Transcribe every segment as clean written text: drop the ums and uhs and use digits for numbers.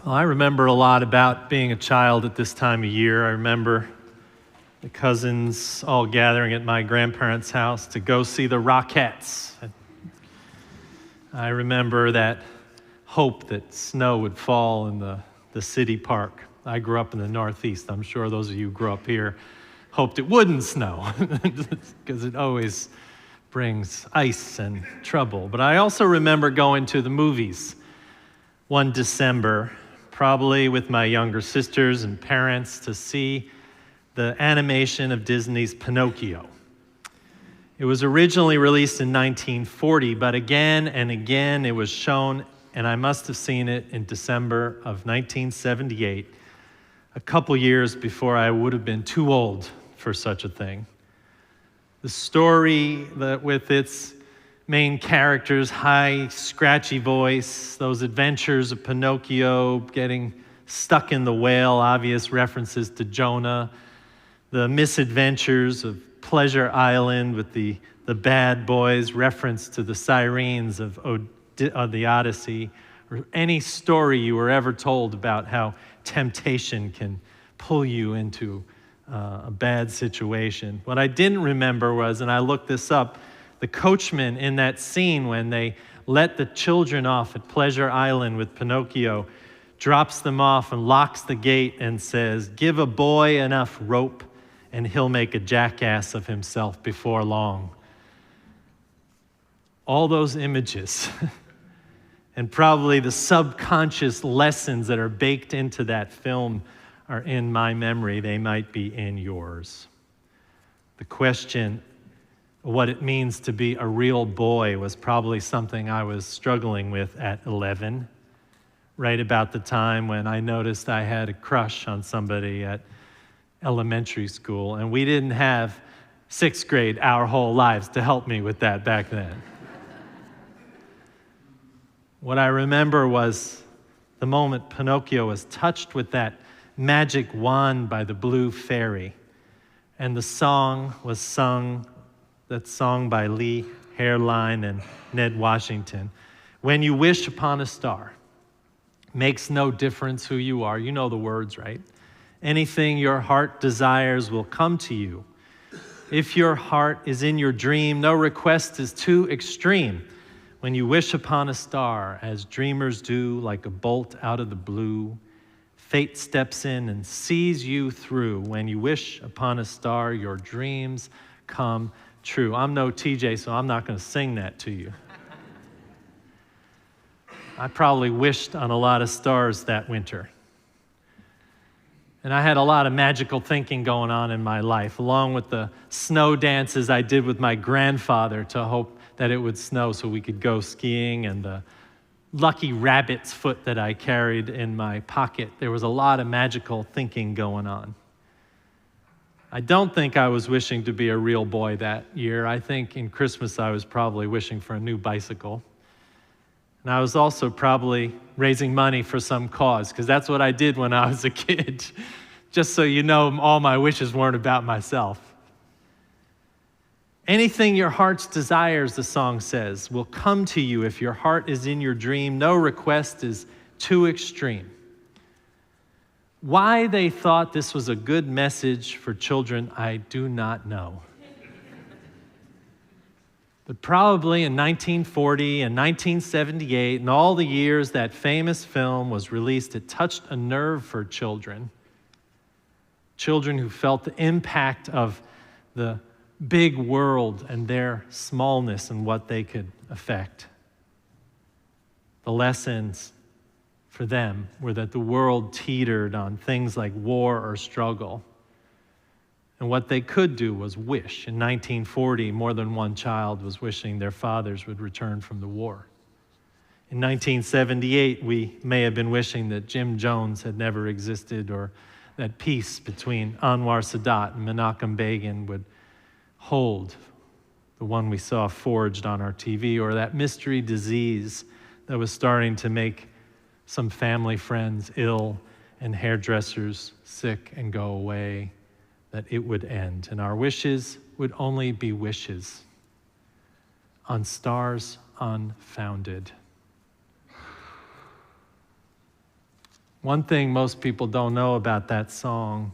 Well, I remember a lot about being a child at this time of year. I remember the cousins all gathering at my grandparents' house to go see the Rockettes. I remember that hope that snow would fall in the city park. I grew up in the Northeast. I'm sure those of you who grew up here hoped it wouldn't snow because it always brings ice and trouble. But I also remember going to the movies one December, probably with my younger sisters and parents, to see the animation of Disney's Pinocchio. It was originally released in 1940, but again and again it was shown, and I must have seen it in December of 1978, a couple years before I would have been too old for such a thing. The story that with its main character's high, scratchy voice, those adventures of Pinocchio getting stuck in the whale, obvious references to Jonah, the misadventures of Pleasure Island with the bad boys, reference to the sirens of the Odyssey, or any story you were ever told about how temptation can pull you into a bad situation. What I didn't remember was, and I looked this up, the coachman in that scene when they let the children off at Pleasure Island with Pinocchio drops them off and locks the gate and says, "Give a boy enough rope and he'll make a jackass of himself before long." All those images and probably the subconscious lessons that are baked into that film are in my memory. They might be in yours. The question, what it means to be a real boy, was probably something I was struggling with at 11, right about the time when I noticed I had a crush on somebody at elementary school, and we didn't have sixth grade our whole lives to help me with that back then. What I remember was the moment Pinocchio was touched with that magic wand by the blue fairy, and the song was sung, that song by Lee Hairline and Ned Washington. When you wish upon a star, makes no difference who you are. You know the words, right? Anything your heart desires will come to you. If your heart is in your dream, no request is too extreme. When you wish upon a star, as dreamers do, like a bolt out of the blue, fate steps in and sees you through. When you wish upon a star, your dreams come true. I'm no TJ, so I'm not going to sing that to you. I probably wished on a lot of stars that winter. And I had a lot of magical thinking going on in my life, along with the snow dances I did with my grandfather to hope that it would snow so we could go skiing, and the lucky rabbit's foot that I carried in my pocket. There was a lot of magical thinking going on. I don't think I was wishing to be a real boy that year. I think in Christmas I was probably wishing for a new bicycle. And I was also probably raising money for some cause, because that's what I did when I was a kid. Just so you know, all my wishes weren't about myself. Anything your heart's desires, the song says, will come to you if your heart is in your dream. No request is too extreme. Why they thought this was a good message for children, I do not know. But probably in 1940 and 1978 and all the years that famous film was released, it touched a nerve for children. Children who felt the impact of the big world and their smallness and what they could affect. The lessons for them were that the world teetered on things like war or struggle. And what they could do was wish. In 1940, more than one child was wishing their fathers would return from the war. In 1978, we may have been wishing that Jim Jones had never existed, or that peace between Anwar Sadat and Menachem Begin would hold, the one we saw forged on our TV, or that mystery disease that was starting to make some family friends ill and hairdressers sick and go away, that it would end. And our wishes would only be wishes on stars unfounded. One thing most people don't know about that song,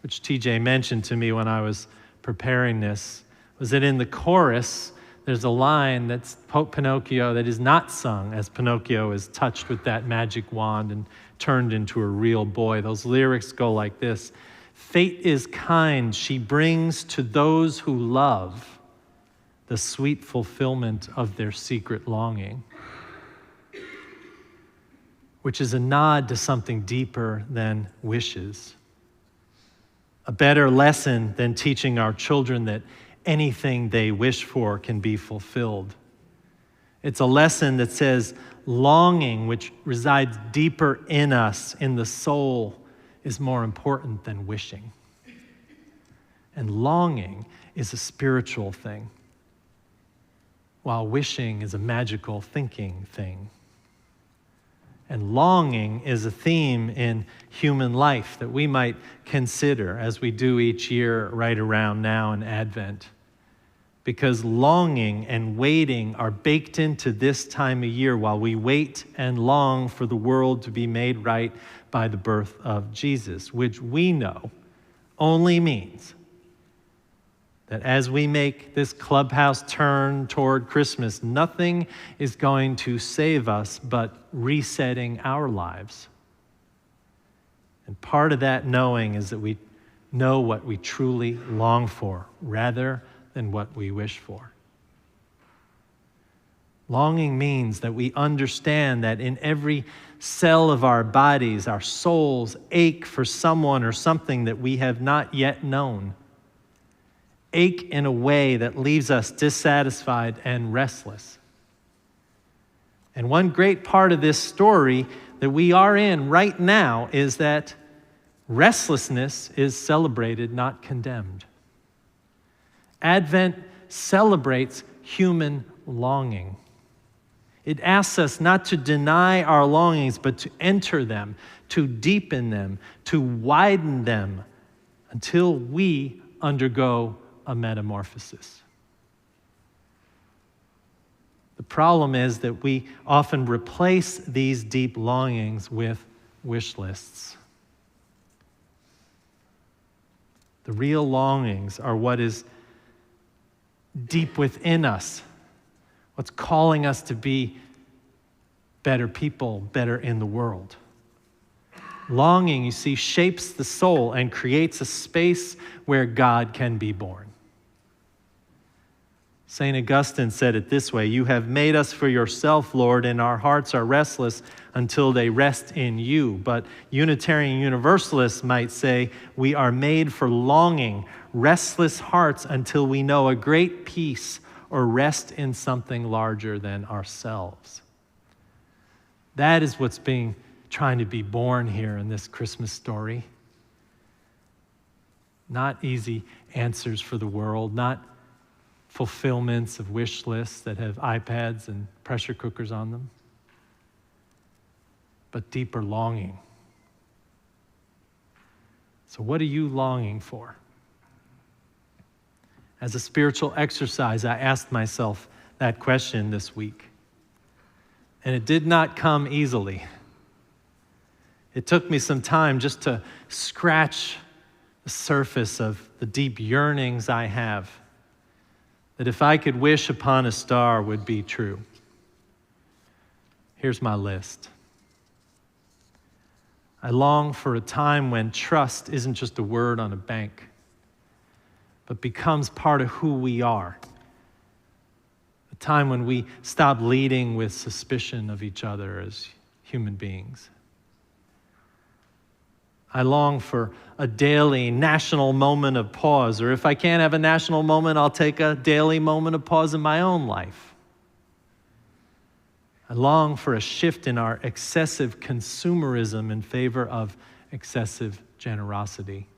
which TJ mentioned to me when I was preparing this, was that in the chorus, there's a line that's Pinocchio that is not sung as Pinocchio is touched with that magic wand and turned into a real boy. Those lyrics go like this: "Fate is kind, she brings to those who love the sweet fulfillment of their secret longing," which is a nod to something deeper than wishes. A better lesson than teaching our children that anything they wish for can be fulfilled. It's a lesson that says longing, which resides deeper in us, in the soul, is more important than wishing. And longing is a spiritual thing, while wishing is a magical thinking thing. And longing is a theme in human life that we might consider as we do each year right around now in Advent. Because longing and waiting are baked into this time of year while we wait and long for the world to be made right by the birth of Jesus, which we know only means that as we make this clubhouse turn toward Christmas, nothing is going to save us but resetting our lives. And part of that knowing is that we know what we truly long for rather than what we wish for. Longing means that we understand that in every cell of our bodies, our souls ache for someone or something that we have not yet known. Ache in a way that leaves us dissatisfied and restless. And one great part of this story that we are in right now is that restlessness is celebrated, not condemned. Advent celebrates human longing. It asks us not to deny our longings, but to enter them, to deepen them, to widen them until we undergo a metamorphosis. The problem is that we often replace these deep longings with wish lists. The real longings are what is deep within us, what's calling us to be better people, better in the world. Longing, you see, shapes the soul and creates a space where God can be born. St. Augustine said it this way: "You have made us for yourself, Lord, and our hearts are restless until they rest in you." But Unitarian Universalists might say, "We are made for longing, restless hearts until we know a great peace or rest in something larger than ourselves." That is what's trying to be born here in this Christmas story. Not easy answers for the world, not fulfillments of wish lists that have iPads and pressure cookers on them, but deeper longing. So what are you longing for? As a spiritual exercise, I asked myself that question this week, and it did not come easily. It took me some time just to scratch the surface of the deep yearnings I have, that if I could wish upon a star would be true. Here's my list. I long for a time when trust isn't just a word on a bank, but becomes part of who we are. A time when we stop leading with suspicion of each other as human beings. I long for a daily national moment of pause, or if I can't have a national moment, I'll take a daily moment of pause in my own life. I long for a shift in our excessive consumerism in favor of excessive generosity.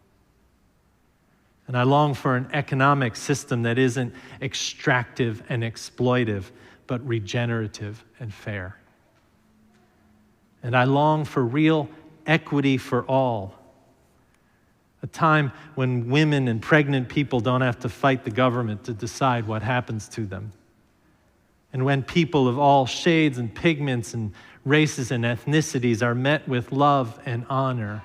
And I long for an economic system that isn't extractive and exploitive, but regenerative and fair. And I long for real equity for all. A time when women and pregnant people don't have to fight the government to decide what happens to them. and when people of all shades and pigments and races and ethnicities are met with love and honor.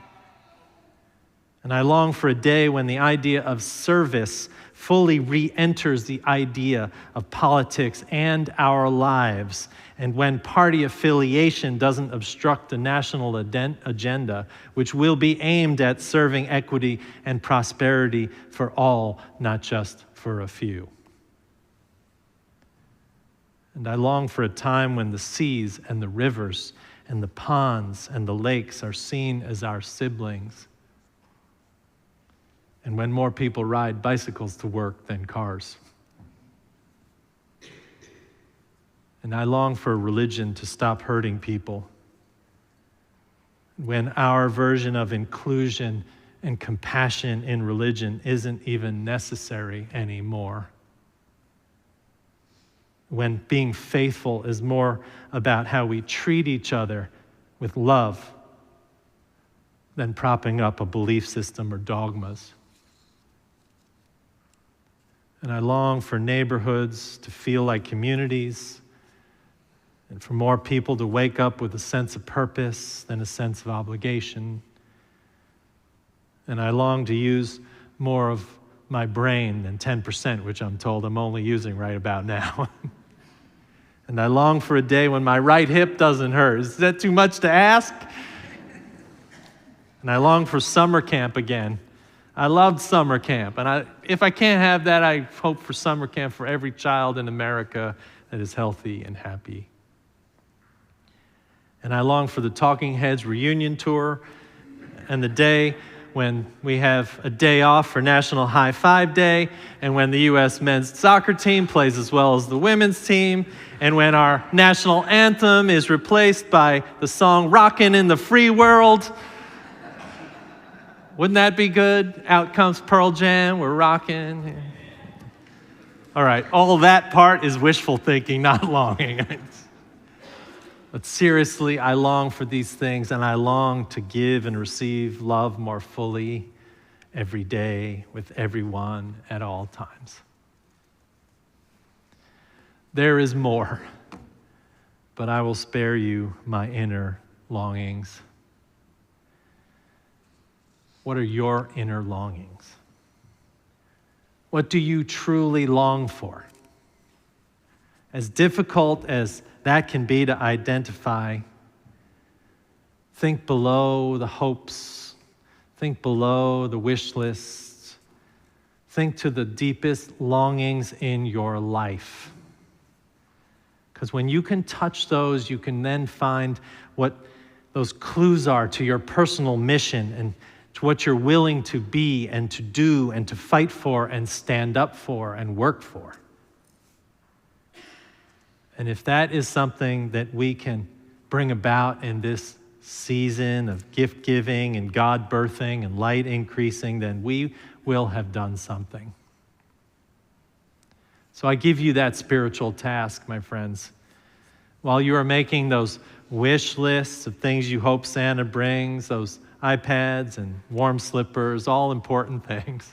And I long for a day when the idea of service fully re-enters the idea of politics and our lives, and when party affiliation doesn't obstruct the national agenda, which will be aimed at serving equity and prosperity for all, not just for a few. And I long for a time when the seas and the rivers and the ponds and the lakes are seen as our siblings, and when more people ride bicycles to work than cars. And I long for religion to stop hurting people, when our version of inclusion and compassion in religion isn't even necessary anymore. When being faithful is more about how we treat each other with love than propping up a belief system or dogmas. And I long for neighborhoods to feel like communities, and for more people to wake up with a sense of purpose than a sense of obligation. And I long to use more of my brain than 10%, which I'm told I'm only using right about now. And I long for a day when my right hip doesn't hurt. Is that too much to ask? And I long for summer camp again. I loved summer camp, and if I can't have that, I hope for summer camp for every child in America that is healthy and happy. And I long for the Talking Heads reunion tour and the day when we have a day off for National High Five Day, and when the U.S. men's soccer team plays as well as the women's team, and when our national anthem is replaced by the song Rockin' in the Free World. Wouldn't that be good? Out comes Pearl Jam, we're rocking. All right, all that part is wishful thinking, not longing. But seriously, I long for these things, and I long to give and receive love more fully every day with everyone at all times. There is more, but I will spare you my inner longings. What are your inner longings? What do you truly long for? As difficult as that can be to identify, think below the hopes, think below the wish lists, think to the deepest longings in your life. Because when you can touch those, you can then find what those clues are to your personal mission and to what you're willing to be and to do and to fight for and stand up for and work for. And if that is something that we can bring about in this season of gift giving and God birthing and light increasing, then we will have done something. So I give you that spiritual task, my friends. While you are making those wish lists of things you hope Santa brings, those iPads and warm slippers, all important things,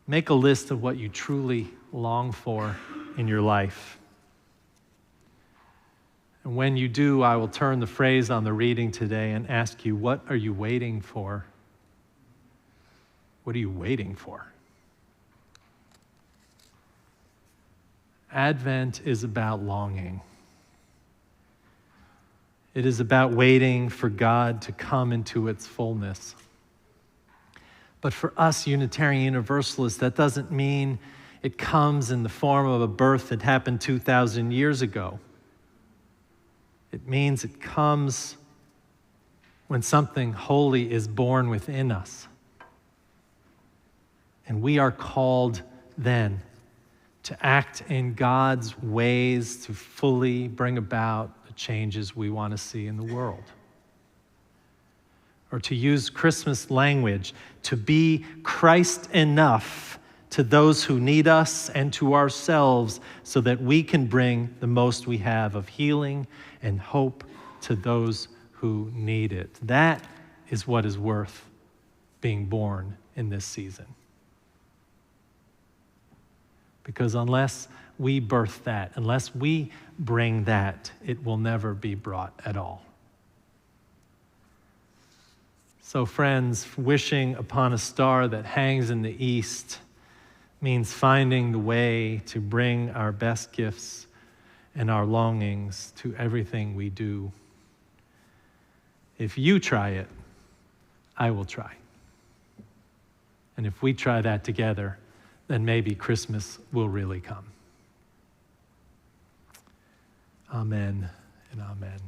make a list of what you truly long for in your life. And when you do, I will turn the phrase on the reading today and ask you, what are you waiting for? What are you waiting for? Advent is about longing. It is about waiting for God to come into its fullness. But for us Unitarian Universalists, that doesn't mean it comes in the form of a birth that happened 2,000 years ago. It means it comes when something holy is born within us. And we are called then to act in God's ways to fully bring about the changes we want to see in the world. Or to use Christmas language, to be Christ enough to those who need us and to ourselves so that we can bring the most we have of healing and hope to those who need it. That is what is worth being born in this season. Because unless we birth that, unless we bring that, it will never be brought at all. So friends, wishing upon a star that hangs in the east means finding the way to bring our best gifts and our longings to everything we do. If you try it, I will try. And if we try that together, then maybe Christmas will really come. Amen and amen.